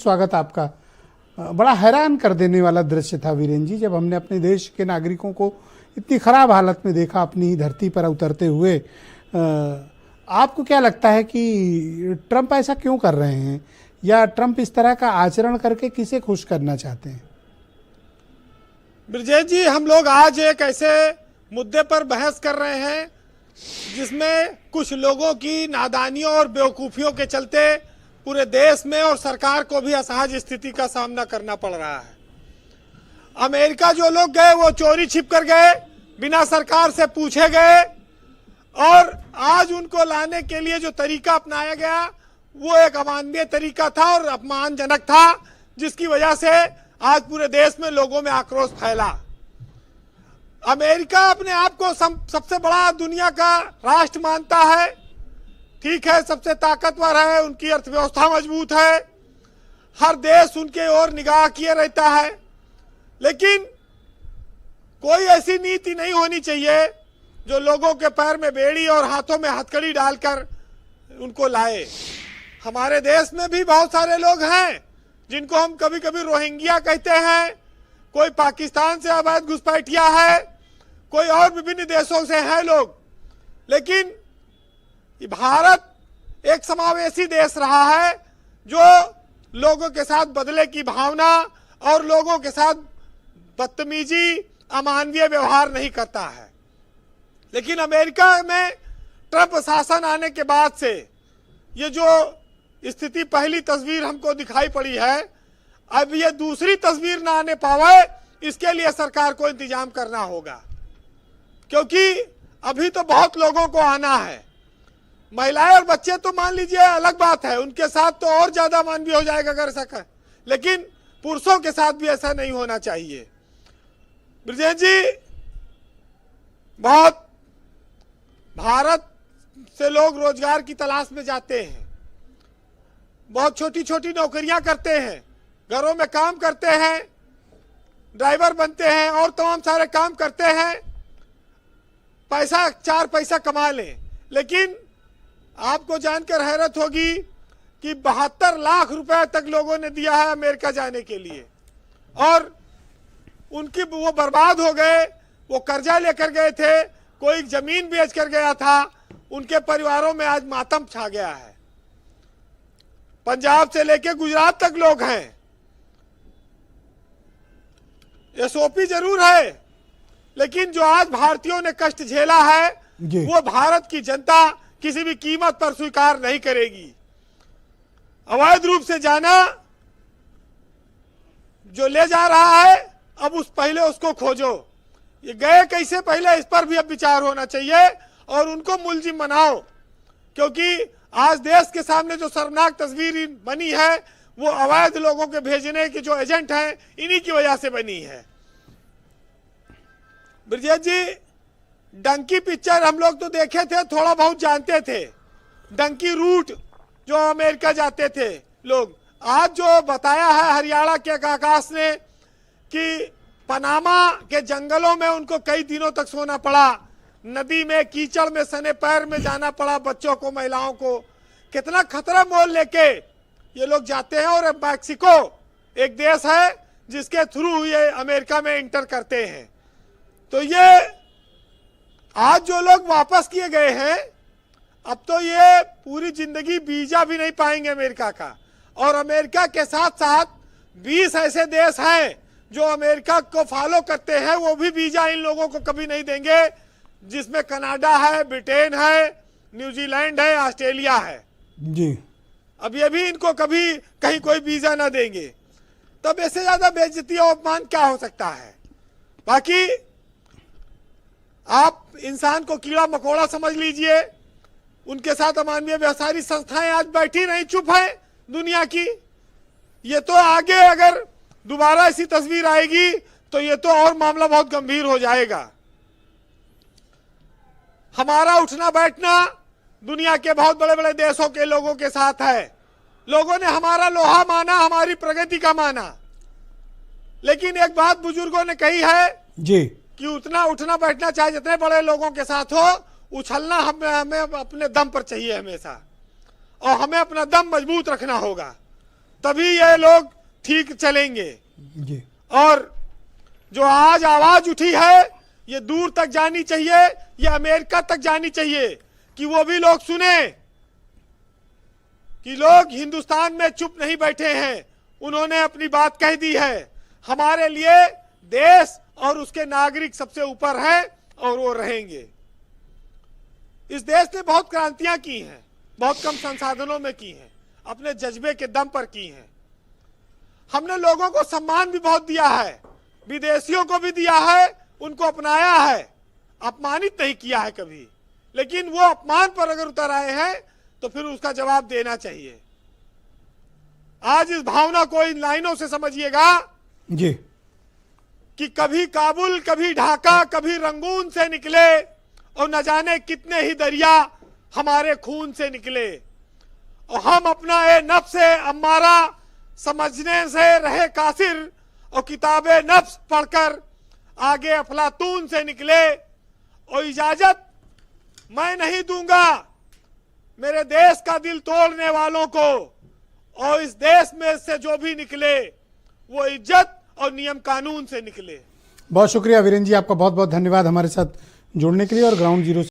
स्वागत आपका। बड़ा हैरान कर देने वाला दृश्य था वीरेन जी, जब हमने अपने देश के नागरिकों को इतनी खराब हालत में देखा अपनी धरती पर उतरते हुए। आपको क्या लगता है कि ट्रंप ऐसा क्यों कर रहे हैं, या ट्रंप इस तरह का आचरण करके किसे खुश करना चाहते हैं? ब्रजेश जी, हम लोग आज एक ऐसे मुद्दे पर बहस कर रहे हैं जिसमें कुछ लोगों की नादानियों और बेवकूफियों के चलते पूरे देश में और सरकार को भी असहज स्थिति का सामना करना पड़ रहा है। अमेरिका जो लोग गए वो चोरी छिप कर गए, बिना सरकार से पूछे गए, और आज उनको लाने के लिए जो तरीका अपनाया गया वो एक अमानवीय तरीका था और अपमानजनक था, जिसकी वजह से आज पूरे देश में लोगों में आक्रोश फैला। अमेरिका अपने आप को सबसे बड़ा दुनिया का राष्ट्र मानता है, ठीक है, सबसे ताकतवर है, उनकी अर्थव्यवस्था मजबूत है, हर देश उनके ओर निगाह किए रहता है, लेकिन कोई ऐसी नीति नहीं होनी चाहिए जो लोगों के पैर में बेड़ी और हाथों में हथकड़ी डालकर उनको लाए। हमारे देश में भी बहुत सारे लोग हैं जिनको हम कभी कभी रोहिंग्या कहते हैं, कोई पाकिस्तान से अवैध घुसपैठिया है, कोई और विभिन्न देशों से हैं लोग, लेकिन भारत एक समावेशी देश रहा है जो लोगों के साथ बदले की भावना और लोगों के साथ बदतमीजी, अमानवीय व्यवहार नहीं करता है। लेकिन अमेरिका में ट्रंप शासन आने के बाद से ये जो स्थिति, पहली तस्वीर हमको दिखाई पड़ी है, अब ये दूसरी तस्वीर ना आने पावे, इसके लिए सरकार को इंतजाम करना होगा, क्योंकि अभी तो बहुत लोगों को आना है। महिलाएं और बच्चे तो मान लीजिए अलग बात है, उनके साथ तो और ज्यादा मानवीय हो जाएगा अगर ऐसा कर, लेकिन पुरुषों के साथ भी ऐसा नहीं होना चाहिए। ब्रजेश जी, बहुत भारत से लोग रोजगार की तलाश में जाते हैं, बहुत छोटी छोटी नौकरियां करते हैं, घरों में काम करते हैं, ड्राइवर बनते हैं और तमाम सारे काम करते हैं, पैसा, चार पैसा कमा लें। लेकिन आपको जानकर हैरत होगी कि 72 लाख रुपए तक लोगों ने दिया है अमेरिका जाने के लिए, और उनकी वो बर्बाद हो गए। वो कर्जा लेकर गए थे, कोई जमीन बेच कर गया था, उनके परिवारों में आज मातम छा गया है। पंजाब से लेकर गुजरात तक लोग हैं। एसओपी जरूर है, लेकिन जो आज भारतीयों ने कष्ट झेला है वो भारत की जनता किसी भी कीमत पर स्वीकार नहीं करेगी। अवैध रूप से जाना जो ले जा रहा है, अब पहले उसको खोजो, ये गए कैसे पहले इस पर भी अब विचार होना चाहिए और उनको मुलजिम बनाओ, क्योंकि आज देश के सामने जो शर्मनाक तस्वीर बनी है वो अवैध लोगों के भेजने के जो एजेंट हैं इन्हीं की वजह से बनी है। ब्रजेश जी, डंकी पिक्चर हम लोग तो देखे थे, थोड़ा बहुत जानते थे, डंकी रूट जो अमेरिका जाते थे लोग। आज जो बताया है हरियाणा के आकाश ने कि पनामा के जंगलों में उनको कई दिनों तक सोना पड़ा, नदी में कीचड़ में सने पैर में जाना पड़ा बच्चों को, महिलाओं को, कितना खतरा मोल लेके ये लोग जाते हैं। और मैक्सिको एक देश है जिसके थ्रू ये अमेरिका में इंटर करते हैं। तो ये आज जो लोग वापस किए गए हैं, अब तो ये पूरी जिंदगी वीजा भी नहीं पाएंगे अमेरिका का। और अमेरिका के साथ साथ 20 ऐसे देश हैं जो अमेरिका को फॉलो करते हैं, वो भी वीजा इन लोगों को कभी नहीं देंगे, जिसमें कनाडा है, ब्रिटेन है, न्यूजीलैंड है, ऑस्ट्रेलिया है जी। अब ये भी इनको कभी कहीं कोई वीजा ना देंगे। तब इससे ज्यादा बेइज्जती और अपमान क्या हो सकता है? बाकी आप इंसान को कीड़ा मकोड़ा समझ लीजिए, उनके साथ अमानवीय व्यवसायी संस्थाएं आज बैठी नहीं, चुप है दुनिया की। ये तो आगे अगर दोबारा ऐसी तस्वीर आएगी तो ये तो और मामला बहुत गंभीर हो जाएगा। हमारा उठना बैठना दुनिया के बहुत बड़े बड़े देशों के लोगों के साथ है। लोगों ने हमारा लोहा माना, हमारी प्रगति का माना, लेकिन एक बात बुजुर्गों ने कही है जी कि उतना उठना बैठना चाहे जितने बड़े लोगों के साथ हो, उछलना हमें अपने दम पर चाहिए हमेशा, और हमें अपना दम मजबूत रखना होगा। तभी ये लोग ठीक चलेंगे। जी। और जो आज आवाज उठी है ये दूर तक जानी चाहिए, ये अमेरिका तक जानी चाहिए कि वो भी लोग सुने कि लोग हिंदुस्तान में चुप नहीं बैठे हैं, उन्होंने अपनी बात कह दी है। हमारे लिए देश और उसके नागरिक सबसे ऊपर है और वो रहेंगे। इस देश ने बहुत क्रांतियां की हैं, बहुत कम संसाधनों में की हैं, अपने जज्बे के दम पर की हैं। हमने लोगों को सम्मान भी बहुत दिया है, विदेशियों को भी दिया है, उनको अपनाया है, अपमानित नहीं किया है कभी। लेकिन वो अपमान पर अगर उतर आए हैं तो फिर उसका जवाब देना चाहिए। आज इस भावना को इन लाइनों से समझिएगा जी। कि कभी काबुल, कभी ढाका, कभी रंगून से निकले और न जाने कितने ही दरिया हमारे खून से निकले, और हम अपना ये नफ्स अम्मारा समझने से रहे कासिर और किताबे नफ्स पढ़कर आगे अफलातून से निकले। और इजाजत मैं नहीं दूंगा मेरे देश का दिल तोड़ने वालों को, और इस देश में से जो भी निकले वो इज्जत और नियम कानून से निकले। बहुत शुक्रिया वीरेंद्र जी, आपका बहुत बहुत धन्यवाद हमारे साथ जुड़ने के लिए और ग्राउंड जीरो